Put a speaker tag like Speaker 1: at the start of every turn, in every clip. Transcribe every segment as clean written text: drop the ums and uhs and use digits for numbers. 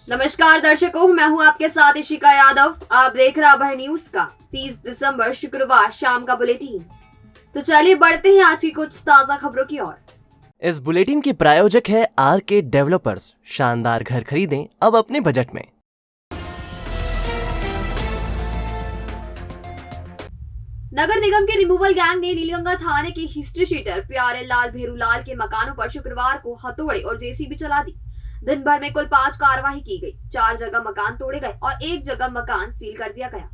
Speaker 1: नमस्कार दर्शकों, मैं हूं आपके साथ इशिका यादव। आप देख रहे हैं न्यूज का 30 दिसंबर शुक्रवार शाम का बुलेटिन। तो चलिए बढ़ते हैं आज की कुछ ताजा खबरों की ओर।
Speaker 2: इस बुलेटिन के प्रायोजक है आरके डेवलपर्स। शानदार घर खरीदें अब अपने बजट में।
Speaker 1: नगर निगम के रिमूवल गैंग ने नीलगंगा थाने के हिस्ट्री शीटर प्यारे लाल भेरूलाल के मकानों पर शुक्रवार को हथौड़े और जेसीबी चला दी। दिन भर में कुल 5 कार्रवाई की गई। 4 जगह मकान तोड़े गए और 1 जगह मकान सील कर दिया गया।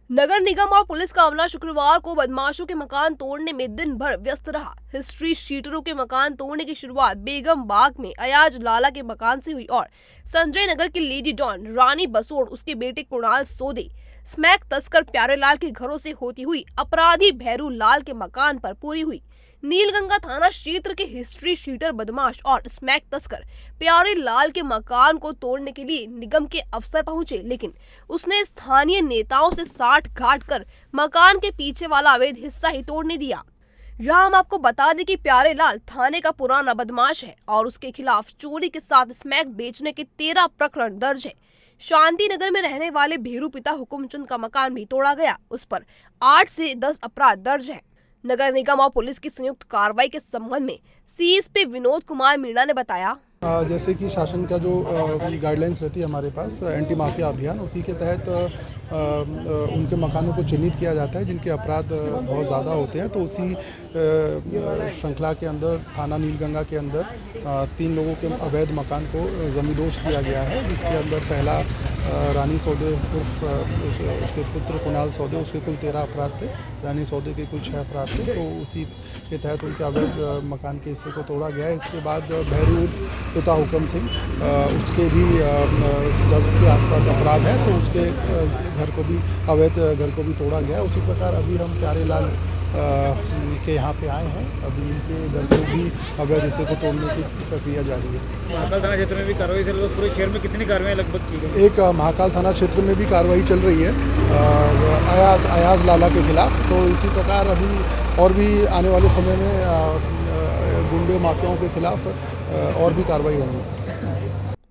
Speaker 3: नगर निगम और पुलिस का अमला शुक्रवार को बदमाशों के मकान तोड़ने में दिन भर व्यस्त रहा। हिस्ट्री शीटरों के मकान तोड़ने की शुरुआत बेगम बाग में अयाज लाला के मकान से हुई और संजय नगर की लेडी डॉन रानी बसोड़ उसके बेटे कुणाल सोदे स्मैक तस्कर प्यारेलाल के घरों से होती हुई अपराधी भैरू लाल के मकान पर पूरी हुई। नीलगंगा थाना क्षेत्र के हिस्ट्री शीटर बदमाश और स्मैक तस्कर प्यारे लाल के मकान को तोड़ने के लिए निगम के अफसर पहुंचे, लेकिन उसने स्थानीय नेताओं से साठ गांठ कर मकान के पीछे वाला अवैध हिस्सा ही तोड़ने दिया। यहाँ हम आपको बता दें कि प्यारे लाल थाने का पुराना बदमाश है और उसके खिलाफ चोरी के साथ स्मैक बेचने के 13 प्रकरण दर्ज है। शांति नगर में रहने वाले भेरू पिता हुकुमचंद का मकान भी तोड़ा गया। उस पर 8 से 10 अपराध दर्ज है। नगर निगम और पुलिस की संयुक्त कार्रवाई के संबंध में सीएसपी विनोद कुमार मीणा ने बताया,
Speaker 4: जैसे कि शासन का जो गाइडलाइंस रहती है हमारे पास एंटी माफिया अभियान, उसी के तहत उनके मकानों को चिन्हित किया जाता है जिनके अपराध बहुत ज़्यादा होते हैं। तो उसी श्रृंखला के अंदर थाना नीलगंगा के अंदर 3 लोगों के अवैध मकान को जमींदोज किया गया है, जिसके अंदर पहला रानी सौदे उर्फ उसके पुत्र कुणाल सौदे, उसके कुल 13 अपराध थे। रानी सौदे के कुल 6 अपराध थे। तो उसी के तहत उनके अवैध मकान के हिस्से को तोड़ा गया है। इसके बाद भैरू उर्फ पिता हुकम सिंह, उसके भी 10 के आसपास अपराध है, तो उसके घर को भी अवैध घर को भी तोड़ा गया है। उसी प्रकार अभी हम प्यारे लाल के यहाँ पे आए हैं। अभी इनके घर को भी अवैध हिस्से को तोड़ने की प्रक्रिया जारी है।
Speaker 5: महाकाल थाना क्षेत्र में भी कार्रवाई चल रही है। पूरे शहर में कितनी कार्रवाई लगभग की गई?
Speaker 4: एक महाकाल थाना क्षेत्र में भी कार्रवाई चल रही है अयाज लाला के खिलाफ। तो इसी प्रकार अभी और भी आने वाले समय में गुंडे माफियाओं के खिलाफ और भी कार्रवाई होगी।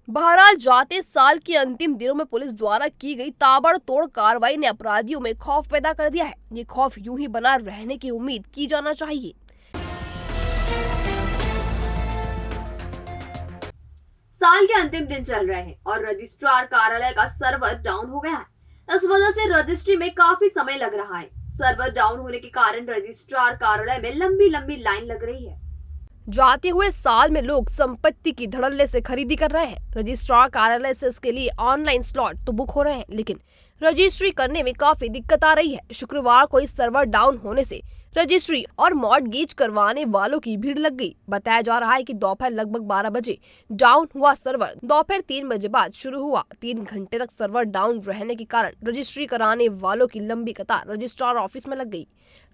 Speaker 3: बहरहाल जाते साल के अंतिम दिनों में पुलिस द्वारा की गई ताबड़तोड़ कार्रवाई ने अपराधियों में खौफ पैदा कर दिया है। ये खौफ यूं ही बना रहने की उम्मीद की जाना चाहिए।
Speaker 1: साल के अंतिम दिन चल रहे हैं और रजिस्ट्रार कार्यालय का सर्वर डाउन हो गया है। इस वजह से रजिस्ट्री में काफी समय लग रहा है। सर्वर डाउन होने के कारण रजिस्ट्रार कार्यालय में लंबी लंबी लाइन लग रही है।
Speaker 3: जाते हुए साल में लोग संपत्ति की धड़ल्ले से खरीदी कर रहे हैं। रजिस्ट्रार कार्यालय से इसके लिए ऑनलाइन स्लॉट तो बुक हो रहे हैं, लेकिन रजिस्ट्री करने में काफी दिक्कत आ रही है। शुक्रवार को इस सर्वर डाउन होने से रजिस्ट्री और मॉर्टगेज करवाने वालों की भीड़ लग गई। बताया जा रहा है कि दोपहर लगभग 12 बजे डाउन हुआ सर्वर दोपहर 3 बजे बाद शुरू हुआ। 3 घंटे तक सर्वर डाउन रहने के कारण रजिस्ट्री कराने वालों की लंबी कतार रजिस्ट्रार ऑफिस में लग गई।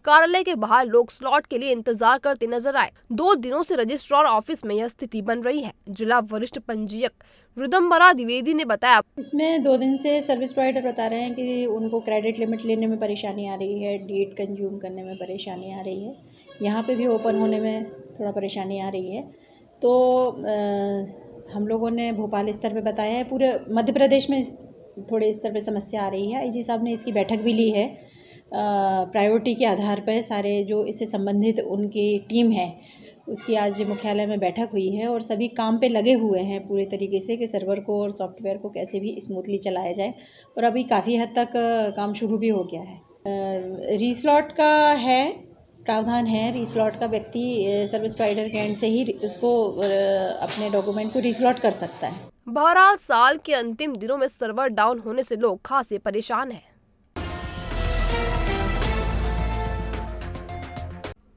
Speaker 3: कार्यालय के बाहर लोग स्लॉट के लिए इंतजार करते नजर आए। 2 दिनों से रजिस्ट्रार ऑफिस में यह स्थिति बन रही है। जिला वरिष्ठ पंजीयक रिदम्बरा द्विवेदी ने बताया,
Speaker 6: इसमें 2 दिन से सर्विस प्रोवाइडर बता रहे हैं कि उनको क्रेडिट लिमिट लेने में परेशानी आ रही है, डेट कंज्यूम करने में परेशानी आ रही है, यहाँ पे भी ओपन होने में थोड़ा परेशानी आ रही है। तो हम लोगों ने भोपाल स्तर पे बताया है, पूरे मध्य प्रदेश में थोड़े स्तर पे समस्या आ रही है। आईजी साहब ने इसकी बैठक भी ली है। प्रायोरिटी के आधार पर सारे जो इससे संबंधित उनकी टीम है उसकी आज मुख्यालय में बैठक हुई है और सभी काम पे लगे हुए हैं पूरे तरीके से कि सर्वर को और सॉफ्टवेयर को कैसे भी स्मूथली चलाया जाए। और अभी काफ़ी हद तक काम शुरू भी हो गया है। रीस्लॉट का है प्रावधान है। रीस्लॉट का व्यक्ति सर्विस प्रोवाइडर के एंड से ही उसको अपने डॉक्यूमेंट को रीस्लॉट कर सकता है।
Speaker 3: बहरहाल साल के अंतिम दिनों में सर्वर डाउन होने से लोग खासे परेशान हैं।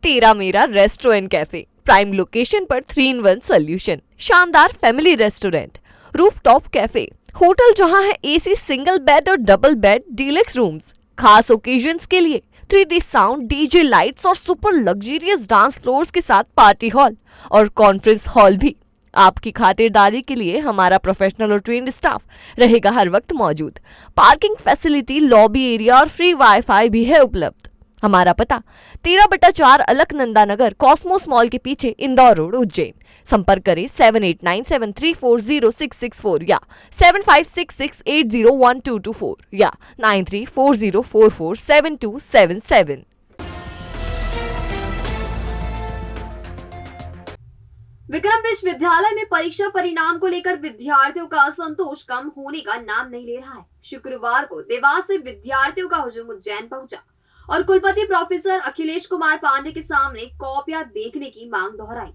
Speaker 7: तेरा मेरा रेस्टोरेंट कैफे प्राइम लोकेशन पर 3-in-1 सोल्यूशन। शानदार family restaurant, rooftop cafe, hotel जहां है एसी सिंगल बेड और डबल बेड, डीलक्स रूम्स, खास ओकेजन्स के लिए 3D साउंड, डीजे लाइट्स और सुपर लग्जरियस डांस फ्लोर्स के साथ पार्टी हॉल और कॉन्फ्रेंस हॉल भी। आपकी खातिरदारी के लिए हमारा प्रोफेशनल और ट्रेन्ड स्टाफ रहेगा हर वक्त मौजूद। पार्किंग फैसिलिटी, लॉबी एरिया और फ्री वाईफाई भी है उपलब्ध। हमारा पता 13/4 अलकनंदा नगर, कॉस्मोस मॉल के पीछे, इंदौर रोड, उज्जैन। संपर्क करें 7897340664 या 7566801224 या 9340447277।
Speaker 1: विक्रम विश्वविद्यालय में परीक्षा परिणाम को लेकर विद्यार्थियों का असंतोष कम होने का नाम नहीं ले रहा है। शुक्रवार को देवास से विद्यार्थियों का हुजूम उज्जैन पहुंचा और कुलपति प्रोफेसर अखिलेश कुमार पांडे के सामने कॉपियां देखने की मांग दोहराई।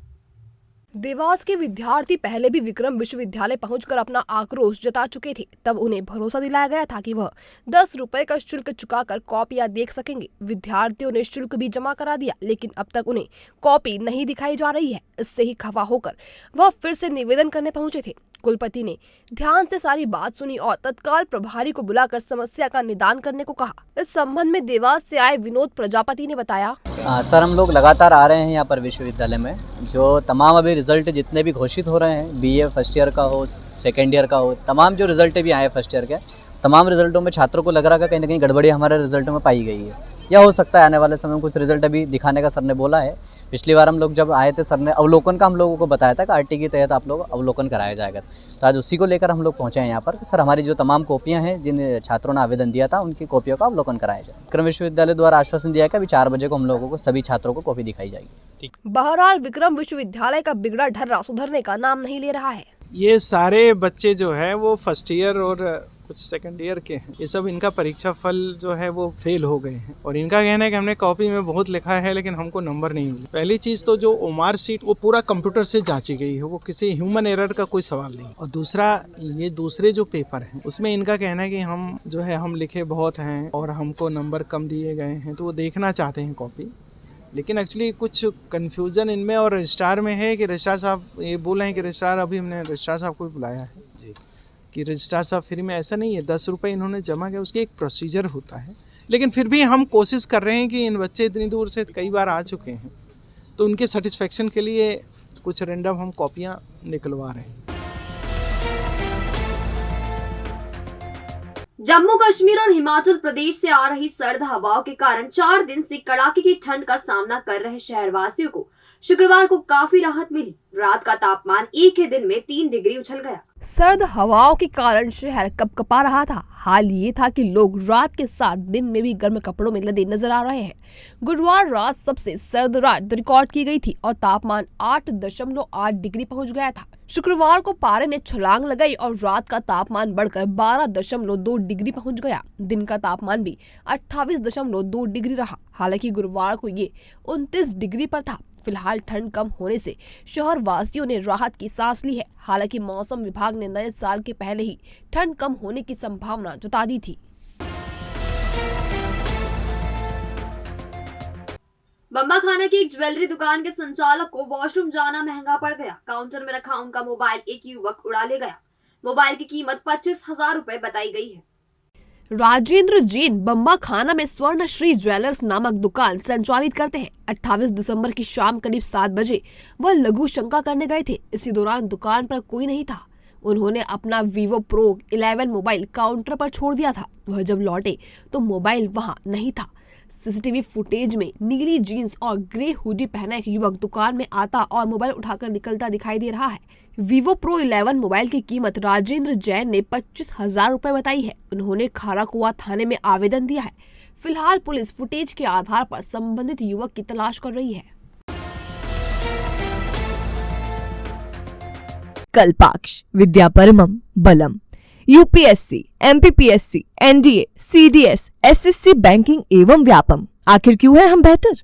Speaker 3: देवास के विद्यार्थी पहले भी विक्रम विश्वविद्यालय पहुंचकर अपना आक्रोश जता चुके थे। तब उन्हें भरोसा दिलाया गया था कि वह 10 रुपए का शुल्क चुकाकर कॉपियां देख सकेंगे। विद्यार्थियों ने शुल्क भी जमा करा दिया, लेकिन अब तक उन्हें कॉपी नहीं दिखाई जा रही है। इससे ही खफा होकर वह फिर से निवेदन करने पहुंचे थे। कुलपति ने ध्यान से सारी बात सुनी और तत्काल प्रभारी को बुलाकर समस्या का निदान करने को कहा। इस संबंध में देवास से आए विनोद प्रजापति ने बताया,
Speaker 8: सर हम लोग लगातार आ रहे हैं यहाँ पर विश्वविद्यालय में। जो तमाम अभी रिजल्ट जितने भी घोषित हो रहे हैं, बीए फर्स्ट ईयर का हो, सेकेंड ईयर का हो, तमाम जो रिजल्ट भी आए फर्स्ट ईयर के, तमाम रिजल्टों में छात्रों को लग रहा है कहीं ना कहीं गड़बड़ी हमारे रिजल्ट में पाई गई है। या हो सकता है आने वाले समय में कुछ रिजल्ट अभी दिखाने का सर ने बोला है। पिछली बार हम लोग जब आए थे, सर ने अवलोकन का हम लोगों को बताया था कि आरटी के तहत आप लोग अवलोकन कराया जाएगा। तो आज उसी को लेकर हम लोग पहुँचे हैं यहाँ पर कि सर हमारी जो तमाम कॉपियाँ हैं, जिन छात्रों ने आवेदन दिया था, उनकी कॉपियों का अवलोकन कराया जाए। विक्रम विश्वविद्यालय द्वारा आश्वासन दिया कि अभी 4 बजे को हम लोगों को सभी छात्रों को कॉपी दिखाई जाएगी।
Speaker 3: बहरहाल विक्रम विश्वविद्यालय का बिगड़ा ढर्रा सुधरने का नाम नहीं ले रहा है।
Speaker 9: ये सारे बच्चे जो है वो फर्स्ट ईयर और कुछ सेकंड ईयर के हैं। ये सब इनका परीक्षा फल जो है वो फेल हो गए हैं और इनका कहना है कि हमने कॉपी में बहुत लिखा है लेकिन हमको नंबर नहीं मिले। पहली चीज़ तो जो ओमार सीट वो पूरा कंप्यूटर से जांची गई है, वो किसी ह्यूमन एरर का कोई सवाल नहीं। और दूसरा, ये दूसरे जो पेपर हैं उसमें इनका कहना है कि हम जो है हम लिखे बहुत हैं और हमको नंबर कम दिए गए हैं, तो वो देखना चाहते हैं कॉपी। लेकिन एक्चुअली कुछ कन्फ्यूज़न इनमें और रजिस्ट्रार में है कि रजिस्ट्रार साहब ये बोल रहे हैं कि रजिस्ट्रार, अभी हमने रजिस्ट्रार साहब को बुलाया है कि रजिस्ट्रार साहब फ्री में, ऐसा नहीं है। 10 रुपये इन्होंने जमा किया, उसकी एक प्रोसीजर होता है। लेकिन फिर भी हम कोशिश कर रहे हैं कि इन बच्चे इतनी दूर से कई बार आ चुके हैं, तो उनके सेटिस्फेक्शन के लिए कुछ रेंडम हम कॉपियाँ निकलवा रहे हैं।
Speaker 1: जम्मू कश्मीर और हिमाचल प्रदेश से आ रही सर्द हवाओं के कारण 4 दिन से कड़ाके की ठंड का सामना कर रहे शहरवासियों को शुक्रवार को काफी राहत मिली। रात का तापमान एक ही दिन में 3 डिग्री उछल गया।
Speaker 3: सर्द हवाओं के कारण शहर कपकपा रहा था। हाल ये था कि लोग रात के साथ दिन में भी गर्म कपड़ों में लदे नजर आ रहे हैं। गुरुवार रात सबसे सर्द रात रिकॉर्ड की गई थी और तापमान 8.8 डिग्री पहुंच गया था। शुक्रवार को पारे ने छलांग लगाई और रात का तापमान बढ़कर 12.2 डिग्री पहुंच गया। दिन का तापमान भी 28.2 डिग्री रहा। हालांकि गुरुवार को ये 29 डिग्री पर था। फिलहाल ठंड कम होने से शहर वासियों ने राहत की सांस ली है। हालांकि मौसम विभाग ने नए साल के पहले ही ठंड कम होने की संभावना जता दी थी।
Speaker 1: बम्बा खाना की एक ज्वेलरी दुकान के संचालक को वॉशरूम जाना महंगा पड़ गया। काउंटर में रखा उनका मोबाइल एक युवक उड़ा ले गया। मोबाइल की कीमत 25,000 रुपए बताई गई है।
Speaker 3: राजेंद्र जैन बम्बा खाना में स्वर्ण श्री ज्वेलर्स नामक दुकान संचालित करते हैं। 28 दिसंबर की शाम करीब 7 बजे वह लघु शंका करने गए थे। इसी दौरान दुकान पर कोई नहीं था। उन्होंने अपना Vivo Pro 11 मोबाइल काउंटर पर छोड़ दिया था। वह जब लौटे तो मोबाइल वहां नहीं था। सीसीटीवी फुटेज में नीली जीन्स और ग्रे हुडी पहना एक युवक दुकान में आता और मोबाइल उठाकर निकलता दिखाई दे रहा है। Vivo Pro 11 मोबाइल की कीमत राजेंद्र जैन ने 25,000 रुपए बताई है। उन्होंने खाराकुआ थाने में आवेदन दिया है। फिलहाल पुलिस फुटेज के आधार पर संबंधित युवक की तलाश कर रही है।
Speaker 7: कल्पाक्ष विद्या परमम बलम। UPSC, MPPSC, NDA, CDS, SSC, banking एवं व्यापम। आखिर क्यों है हम बेहतर?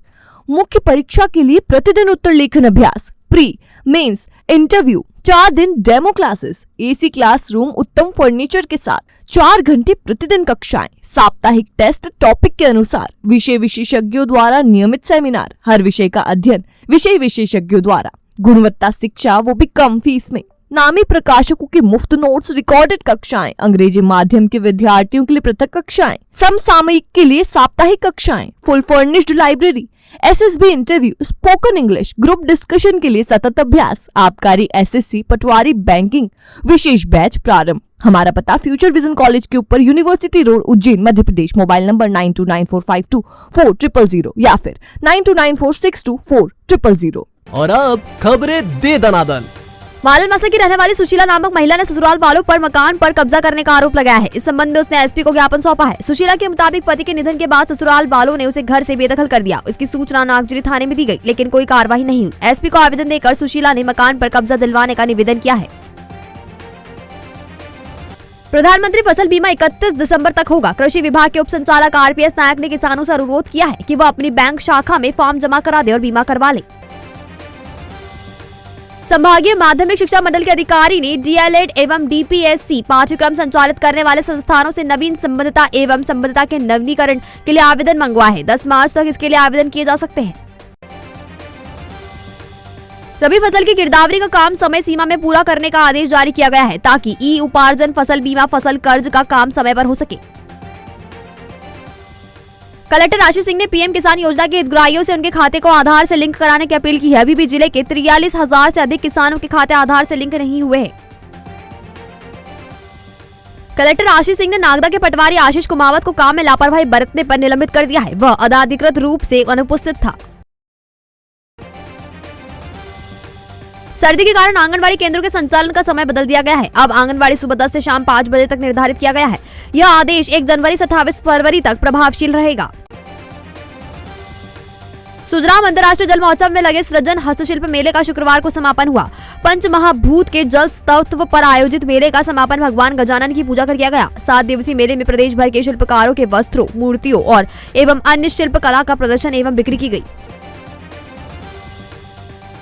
Speaker 7: मुख्य परीक्षा के लिए प्रतिदिन उत्तर लेखन अभ्यास, प्री, मेंस, इंटरव्यू, 4 दिन डेमो क्लासेस, एसी क्लासरूम, उत्तम फर्नीचर के साथ 4 घंटे प्रतिदिन कक्षाएं, साप्ताहिक टेस्ट टॉपिक के अनुसार, विषय विशेषज्ञों द्वारा नियमित सेमिनार, हर विषय का अध्ययन विषय विशेषज्ञों द्वारा, गुणवत्ता शिक्षा वो भी कम फीस में, नामी प्रकाशकों के मुफ्त नोट्स, रिकॉर्डेड कक्षाएं, अंग्रेजी माध्यम के विद्यार्थियों के लिए पृथक कक्षाएं, समसामयिक के लिए साप्ताहिक कक्षाएं, full furnished library, SSB interview, spoken English, group discussion के लिए सतत अभ्यास, आबकारी, एसएससी, पटवारी, बैंकिंग विशेष बैच प्रारंभ। हमारा पता फ्यूचर विजन कॉलेज के ऊपर, university road, Ujjain, Madhya Pradesh. Mobile number 9294524000 या फिर 9294624000।
Speaker 2: और अब खबरें दे दनादन।
Speaker 1: मालन मसा की रहने वाली सुशीला नामक महिला ने ससुराल वालों पर मकान पर कब्जा करने का आरोप लगाया है। इस संबंध में उसने एसपी को ज्ञापन सौंपा है। सुशीला के मुताबिक पति के निधन के बाद ससुराल वालों ने उसे घर से बेदखल कर दिया। इसकी सूचना नागजरी थाने में दी गई, लेकिन कोई कार्रवाई नहीं हुई। एसपी को आवेदन देकर सुशीला ने मकान पर कब्जा दिलवाने का निवेदन किया है। प्रधानमंत्री फसल बीमा 31 दिसंबर तक होगा। कृषि विभाग के उप संचालक आरपीएस नायक ने किसानों से अनुरोध किया है कि वह अपनी बैंक शाखा में फॉर्म जमा करा दे और बीमा करवा ले। संभागीय माध्यमिक शिक्षा मंडल के अधिकारी ने डीएलएड एवं डीपीएससी पाठ्यक्रम संचालित करने वाले संस्थानों से नवीन संबद्धता एवं संबद्धता के नवीनीकरण के लिए आवेदन मंगवाया है। 10 मार्च तक इसके लिए आवेदन किए जा सकते हैं। रबी फसल की गिरदावरी का काम समय सीमा में पूरा करने का आदेश जारी किया गया है, ताकि ई उपार्जन, फसल बीमा, फसल कर्ज का काम समय पर हो सके। कलेक्टर आशीष सिंह ने पीएम किसान योजना के हितग्राहियों से उनके खाते को आधार से लिंक कराने की अपील की है। अभी भी जिले के 43,000 से अधिक किसानों के खाते आधार से लिंक नहीं हुए हैं। कलेक्टर आशीष सिंह ने नागदा के पटवारी आशीष कुमावत को काम में लापरवाही बरतने पर निलंबित कर दिया है। वह अनाधिकृत रूप से अनुपस्थित था। सर्दी के कारण आंगनवाड़ी केंद्रों के संचालन का समय बदल दिया गया है। अब आंगनवाड़ी सुबह 10 से शाम 5 बजे तक निर्धारित किया गया है। यह आदेश 1 जनवरी से 28 फरवरी तक प्रभावशील रहेगा। सुजराम अंतर्राष्ट्रीय जल महोत्सव में लगे सृजन हस्तशिल्प मेले का शुक्रवार को समापन हुआ। पंचमहाभूत के जल तत्व पर आयोजित मेले का समापन भगवान गजानन की पूजा कर किया गया। 7 दिवसीय मेले में प्रदेश भर के शिल्पकारों के वस्त्रों, मूर्तियों और एवं अन्य शिल्प कला का प्रदर्शन एवं बिक्री की गई।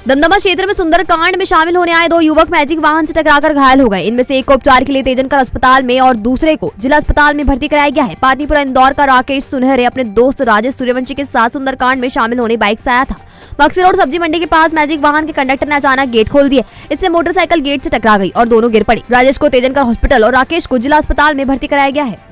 Speaker 1: दमदमा क्षेत्र में सुंदरकांड में शामिल होने आए 2 युवक मैजिक वाहन से टकराकर घायल हो गए। इनमें से एक को उपचार के लिए तेजनकर अस्पताल में और दूसरे को जिला अस्पताल में भर्ती कराया गया है। पाटनीपुरा इंदौर का राकेश सुनहरे अपने दोस्त राजेश सूर्यवंशी के साथ सुंदरकांड में शामिल होने बाइक से आया था। बक्सी रोड सब्जी मंडी के पास मैजिक वाहन के कंडक्टर ने अचानक गेट खोल दिए। इससे मोटरसाइकिल गेट से टकरा गई और दोनों गिर पड़ी। राजेश को तेजनकर हॉस्पिटल और राकेश को जिला अस्पताल में भर्ती कराया गया है।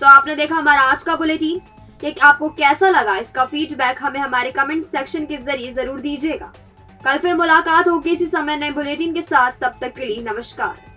Speaker 1: तो आपने देखा हमारा आज का बुलेटिन। ये आपको कैसा लगा, इसका फीडबैक हमें हमारे कमेंट सेक्शन के जरिए जरूर दीजिएगा। कल फिर मुलाकात होगी इसी समय नए बुलेटिन के साथ। तब तक के लिए नमस्कार।